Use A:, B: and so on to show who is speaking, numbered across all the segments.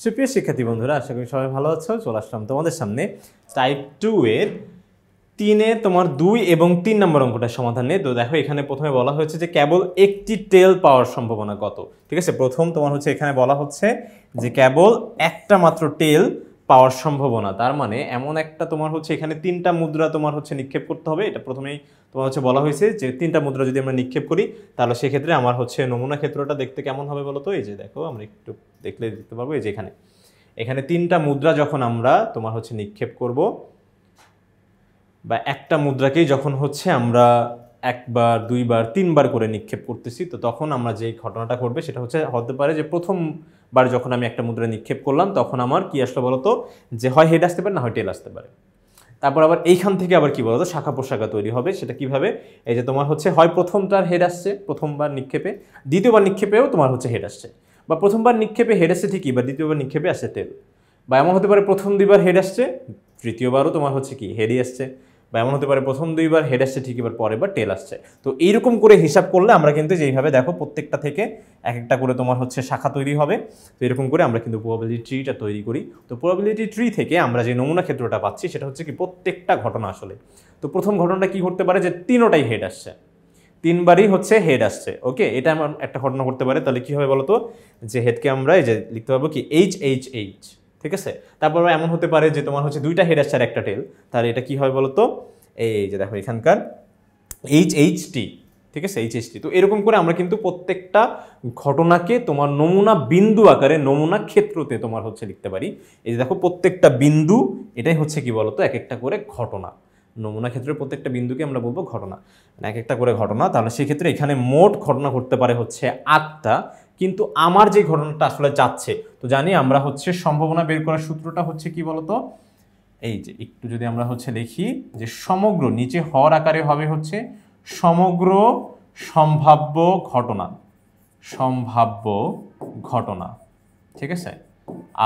A: সুপ্রিয় শিক্ষার্থী বন্ধুরা, আশা করি সবাই ভালো আছো। চলে আসলাম তোমাদের সামনে টাইপ 2 এর 3 তোমার 2 এবং 3 নম্বর অঙ্কটার সমাধান নিয়ে। তো দেখো, এখানে প্রথমে বলা হয়েছে যে কেবল একটি টেল পাওয়ার সম্ভাবনা কত। ঠিক আছে, প্রথম তোমার হচ্ছে এখানে বলা হচ্ছে যে কেবল একটা মাত্র টেল পাওয়ার সম্ভাবনা। তার মানে এমন একটা তোমার হচ্ছে এখানে 3টা মুদ্রা তোমার হচ্ছে নিক্ষেপ করতে হবে। এটা প্রথমেই তোমার হচ্ছে বলা হয়েছে যে 3টা মুদ্রা যদি আমরা নিক্ষেপ করি তাহলে সেক্ষেত্রে আমার হচ্ছে নমুনা ক্ষেত্রটা দেখতে কেমন হবে বলো তো। এই যে দেখো, আমরা একটু দেখলে দেখতে পাবো এই যে এখানে 3টা মুদ্রা যখন আমরা তোমার হচ্ছে নিক্ষেপ করব, বা একটা মুদ্রাকেই যখন হচ্ছে আমরা একবার, দুইবার, 3বার করে নিক্ষেপ করতেছি, তো তখন আমরা যে ঘটনাটা ঘটবে সেটা হতে পারে যে প্রথমবার যখন আমি একটা মুদ্রা নিক্ষেপ করলাম তখন আমার কি আসলো বলতো, যে হয় হেড আসতে পারে না হয় টেল আসতে পারে। তারপর আবার এইখান থেকে আবার কি বলতো, শাখা প্রশাখা তৈরি হবে। সেটা কিভাবে, এই যে তোমার হচ্ছে হয় প্রথমটার হেড আসছে প্রথমবার নিক্ষেপে, দ্বিতীয়বার নিক্ষেপেও তোমার হচ্ছে হেড আসছে, বা প্রথমবার নিক্ষেপে হেড আসছে ঠিকই, বা দ্বিতীয়বার নিক্ষেপে আসছে টেল। বা এমন হতে পারে প্রথম দুইবার হেড আসছে, তৃতীয়বারও তোমার হচ্ছে কি হেডই আসছে। বা এমন হতে পারে প্রথম দুইবার হেড আসছে ঠিকই, এবার পরের বার টেল আসছে। তো এইরকম করে হিসাব করলে আমরা কিন্তু যেইভাবে দেখো প্রত্যেকটা থেকে এক একটা করে তোমার হচ্ছে শাখা তৈরি হবে। তো এরকম করে আমরা কিন্তু প্রবাবিলিটি ট্রিটা তৈরি করি। তো প্রবাবিলিটি ট্রি থেকে আমরা যে নমুনা ক্ষেত্রটা পাচ্ছি সেটা হচ্ছে কি প্রত্যেকটা ঘটনা আসলে। তো প্রথম ঘটনাটা কি ঘটতে পারে, যে তিনোটাই হেড আসছে, 3বারই হচ্ছে হেড আসছে। ওকে, এটা আমার একটা ঘটনা করতে পারে। তাহলে কি হবে বলতো, যে হেডকে আমরা এই যে লিখতে পারবো কি এইচ এইচ এইচ। ঠিক আছে, তারপর এমন হতে পারে যে তোমার হচ্ছে 2টা হেড আসছে আর একটা টেল। তাহলে এটা কি হয় বলতো, এই যে দেখো এখানকার এইচ এইচ টি। ঠিক আছে, এইচ এইচ টি। তো এরকম করে আমরা কিন্তু প্রত্যেকটা ঘটনাকে তোমার নমুনা বিন্দু আকারে নমুনা ক্ষেত্রতে তোমার হচ্ছে লিখতে পারি। এই যে দেখো প্রত্যেকটা বিন্দু, এটাই হচ্ছে কি বলতো এক একটা করে ঘটনা। নমুনা ক্ষেত্রের প্রত্যেকটা বিন্দুকে আমরা বলবো ঘটনা, মানে এক একটা করে ঘটনা। তাহলে সেক্ষেত্রে এখানে মোট ঘটনা ঘটতে পারে হচ্ছে 8টা। কিন্তু আমার যে ঘটনাটা আসলে যাচ্ছে, তো জানি আমরা হচ্ছে সম্ভাবনা বের করার সূত্রটা হচ্ছে কি বলতো, এই যে একটু যদি আমরা হচ্ছে লিখি যে সমগ্র, নিচে হর আকারে হবে হচ্ছে সমগ্র সম্ভাব্য ঘটনা, সম্ভাব্য ঘটনা। ঠিক আছে,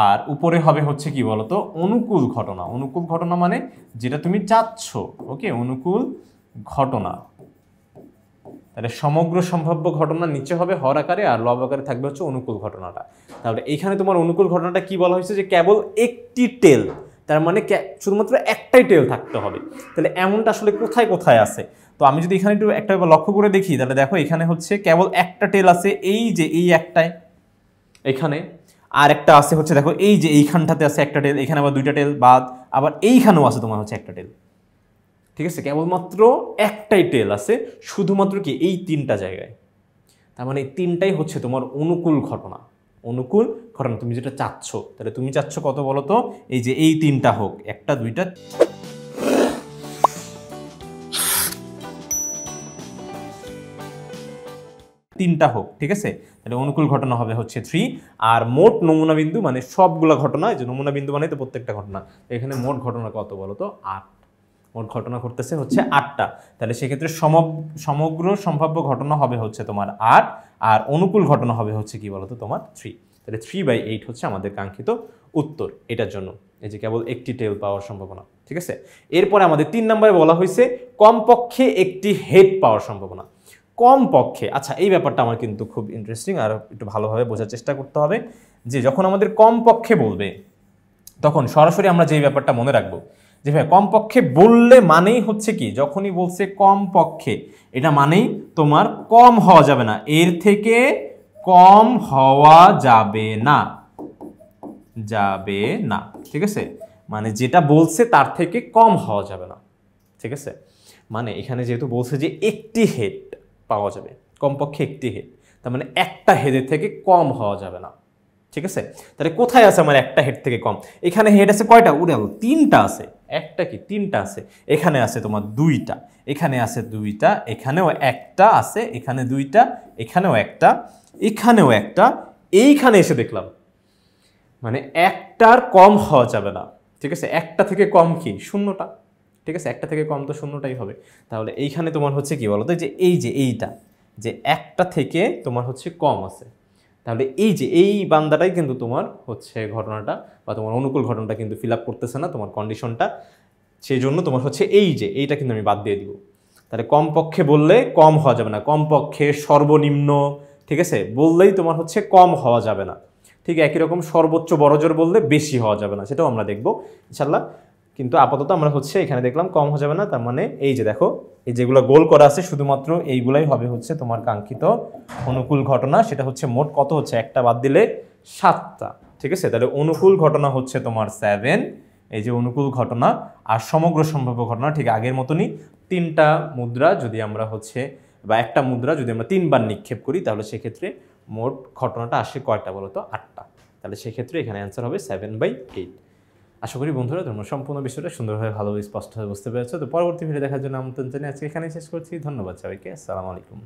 A: আর উপরে হবে হচ্ছে কি বলতো অনুকূল ঘটনা। অনুকূল ঘটনা মানে যেটা তুমি চাচ্ছ। ওকে, অনুকূল ঘটনা। তাহলে সমগ্র সম্ভাব্য ঘটনা নিচে হবে হর আকারে, আর লব আকারে থাকবে হচ্ছে অনুকূল ঘটনাটা। তাহলে এইখানে তোমার অনুকূল ঘটনাটা কি বলা হয়েছে, যে কেবল একটি টেল, তার মানে শুধুমাত্র একটাই টেল থাকতে হবে। তাহলে এমনটা আসলে কোথায় কোথায় আছে। তো আমি যদি এখানে একটু একটা লক্ষ্য করে দেখি, তাহলে দেখো এখানে হচ্ছে কেবল একটা টেল আছে, এই যে এই একটাই এখানে। আর একটা আছে হচ্ছে দেখো এই যে এইখানটাতে আছে একটা টেল, এখানে আবার 2টা টেল বাদ, আবার এইখানেও আছে তোমার হচ্ছে একটা টেল। ঠিক আছে, কেবলমাত্র একটাই টেল আছে শুধুমাত্র কি এই 3টা জায়গায়। তার মানে এই 3টাই হচ্ছে তোমার অনুকূল ঘটনা। অনুকূল ঘটনা তুমি যেটা চাচ্ছ, তাহলে তুমি চাচ্ছ কত বলো তো, এই যে এই 3টা হোক, 1টা 2টা 3টা হোক। ঠিক আছে, তাহলে অনুকূল ঘটনা হবে হচ্ছে 3। আর মোট নমুনা বিন্দু মানে সবগুলা ঘটনা, যে নমুনা বিন্দু মানে তো প্রত্যেকটা ঘটনা, এখানে মোট ঘটনা কত বলো তো 8। মোট ঘটনা ঘটতেছে হচ্ছে 8টা। তাহলে সেক্ষেত্রে সমগ্র সম্ভাব্য ঘটনা হবে হচ্ছে তোমার 8, আর অনুকূল ঘটনা হবে হচ্ছে কি বলতো তোমার 3। তাহলে 3/8 হচ্ছে আমাদের কাঙ্ক্ষিত উত্তর এটার জন্য, এই যে কেবল একটি টেল পাওয়ার সম্ভাবনা। ঠিক আছে, এরপরে আমাদের 3 নম্বরে বলা হয়েছে কমপক্ষে একটি হেড পাওয়ার সম্ভাবনা। কমপক্ষে, আচ্ছা এই ব্যাপারটা আমার কিন্তু খুব ইন্টারেস্টিং, আর একটু ভালোভাবে বোঝার চেষ্টা করতে হবে। যে যখন আমাদের কমপক্ষে বলবে তখন সরাসরি আমরা যেই ব্যাপারটা মনে রাখবো, যে ভাই কমপক্ষে বললে মানেই হচ্ছে কি, যখনই বলছে কমপক্ষে, এটা মানেই তোমার কম হওয়া যাবে না, এর থেকে কম হওয়া যাবে না, যাবে না। ঠিক আছে, মানে যেটা বলছে তার থেকে কম হওয়া যাবে না। ঠিক আছে, মানে এখানে যেহেতু বলছে যে একটি হেড পাওয়া যাবে, কমপক্ষে একটি হেড, তার মানে একটা হেডের থেকে কম হওয়া যাবে না। ঠিক আছে, তাহলে কোথায় আছে আমার একটা হেড থেকে কম, এখানে হেড আছে কয়টা, উড়ে গেল 3টা আছে, একটা কি 3টা আছে, এখানে আছে তোমার 2টা, এখানে আছে 2টা, এখানেও একটা আছে, এখানে 2টা, এখানেও একটা, এখানেও একটা, এইখানে এসে দেখলাম, মানে একটার কম হওয়া যাবে না। ঠিক আছে, একটা থেকে কম কি 0টা। ঠিক আছে, একটা থেকে কম তো 0টাই হবে। তাহলে এইখানে তোমার হচ্ছে কি বলতো, যে এই যে এইটা, যে একটা থেকে তোমার হচ্ছে কম আছে, তাহলে এই যে এই বান্দাটাই কিন্তু তোমার হচ্ছে ঘটনাটা, বা তোমার অনুকূল ঘটনাটা কিন্তু ফিল আপ করতেছে না তোমার কন্ডিশনটা, সেই জন্য তোমার হচ্ছে এই যে এইটা কিন্তু আমি বাদ দিয়ে দিব। তাহলে কমপক্ষে বললে কম হওয়া যাবে না, কমপক্ষে সর্বনিম্ন, ঠিক আছে, বললেই তোমার হচ্ছে কম হওয়া যাবে না। ঠিক একই রকম সর্বোচ্চ বড় জোর বললে বেশি হওয়া যাবে না, সেটাও আমরা দেখবো ইনশাল্লাহ। কিন্তু আপাতত আমরা হচ্ছে এখানে দেখলাম কম হওয়া যাবে না, তার মানে এই যে দেখো এই যেগুলো গোল করা আছে শুধুমাত্র এইগুলাই হবে হচ্ছে তোমার কাঙ্ক্ষিত অনুকূল ঘটনা। সেটা হচ্ছে মোট কত হচ্ছে, একটা বাদ দিলে 7টা, ঠিক আছে। তাহলে অনুকূল ঘটনা হচ্ছে তোমার 7, এই যে অনুকূল ঘটনা। আর সমগ্র সম্ভাব্য ঘটনা ঠিক আগের মতনই, 3টা মুদ্রা যদি আমরা হচ্ছে বা একটা মুদ্রা যদি আমরা 3বার নিক্ষেপ করি তাহলে সেক্ষেত্রে মোট ঘটনাটা আসে কয়টা বলো তো, 8টা। তাহলে সেক্ষেত্রে এখানে অ্যান্সার হবে 7/8। আশা করি বন্ধুরা তোমরা সম্পূর্ণ বিষয়টা সুন্দরভাবে ভালোভাবে স্পষ্টভাবে বুঝতে পেরেছো। তো পরবর্তী ভিডিও দেখার জন্য আমন্ত্রণ জানিয়ে আজকে এখানেই শেষ করছি। ধন্যবাদ সবাইকে, আসসালামু আলাইকুম।